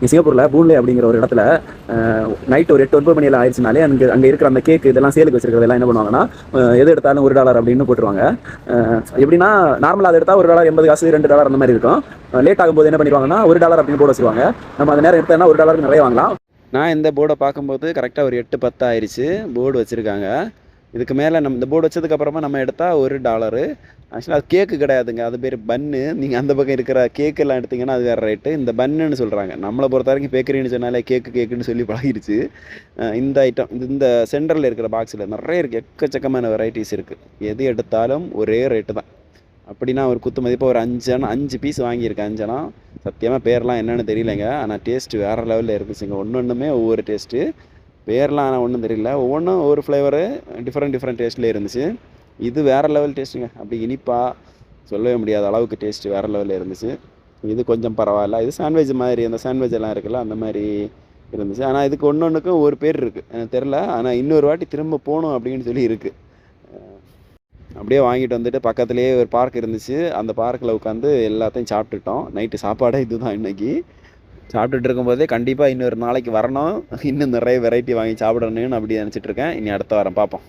சிங்கப்பூரில் பூன்லே அப்படிங்கிற ஒரு இடத்துல நைட் ஒரு 8-9 மணி எல்லாம் ஆயிடுச்சுனாலே அங்கே இருக்கிற அந்த கேக்கு இதெல்லாம் சேலுக்கு வச்சிருக்கிறதெல்லாம் என்ன பண்ணுவாங்கன்னா எது எடுத்தாலும் $1 அப்படின்னு போட்டுருவாங்க. எப்படின்னா நார்மலாக அதை எடுத்தால் $1 80 காசு $2 அந்த மாதிரி இருக்கும். லேட் ஆகும்போது என்ன பண்ணிடுவாங்கன்னா $1 அப்படின்னு போட வச்சுருவாங்க. நம்ம அந்த நேரம் எடுத்தோம்னா $1 நிறைய வாங்கலாம். நான் இந்த போர்டை பார்க்கும்போது கரெக்டாக ஒரு 8-10 ஆயிடுச்சு போர்டு வச்சுருக்காங்க. இதுக்கு மேலே நம்ம இந்த போர்டு வச்சதுக்கப்புறமா நம்ம எடுத்தால் $1. ஆக்சுவலாக அது கேக்கு கிடையாதுங்க, அது பேர் பன்னு. நீங்கள் அந்த பக்கம் இருக்கிற கேக்கெல்லாம் எடுத்திங்கன்னா அது வேறு ரேட்டு. இந்த பன்னுன்னு சொல்கிறாங்க. நம்மளை பொறுத்த வரைக்கும் பேக்கரின்னு சொன்னாலே கேக்குன்னு சொல்லி பழகிடுச்சு. இந்த ஐட்டம் இந்த சென்டரில் இருக்கிற பாக்ஸில் நிறைய இருக்குது, எக்கச்சக்கமான வெரைட்டிஸ் இருக்குது. எது எடுத்தாலும் ஒரே ரேட்டு தான். அப்படின்னா ஒரு குத்து மதிப்பாக ஒரு 5 பீஸ் வாங்கியிருக்கேன். 5 சத்தியமாக பேர்லாம் என்னென்னு தெரியலைங்க. ஆனால் டேஸ்ட்டு வேறு லெவலில் இருந்துச்சுங்க. ஒன்றுமே ஒவ்வொரு டேஸ்ட்டு. பேர்லாம் ஆனால் ஒன்றும் தெரியல, ஒவ்வொன்றும் ஒவ்வொரு ஃப்ளேவரு டிஃப்ரெண்ட் டேஸ்ட்டில் இருந்துச்சு. இது வேறு லெவல் டேஸ்ட்டுங்க. அப்படி இனிப்பாக சொல்லவே முடியாத அளவுக்கு டேஸ்ட்டு வேறு லெவலில் இருந்துச்சு. இது கொஞ்சம் பரவாயில்ல. இது சாண்ட்விச் மாதிரி, அந்த சாண்ட்விச் எல்லாம் இருக்குல்ல அந்த மாதிரி இருந்துச்சு. ஆனால் இதுக்கு ஒன்றுக்கும் ஒரு பேர் இருக்குது, எனக்கு தெரில. ஆனால் இன்னொரு வாட்டி திரும்ப போகணும் அப்படின்னு சொல்லி இருக்குது. அப்படியே வாங்கிட்டு வந்துட்டு பக்கத்துலேயே ஒரு பார்க் இருந்துச்சு. அந்த பார்க்கில் உட்காந்து எல்லாத்தையும் சாப்பிட்டுட்டோம். நைட்டு சாப்பாடே இதுதான் இன்றைக்கி. சாப்பிட்டுட்டு இருக்கும்போதே கண்டிப்பாக இன்னொரு நாளைக்கு வரணும், இன்னும் நிறைய வெரைட்டி வாங்கி சாப்பிடணும்னு அப்படி நினச்சிட்ருக்கேன். இனி அடுத்த வாரம் பார்ப்போம்.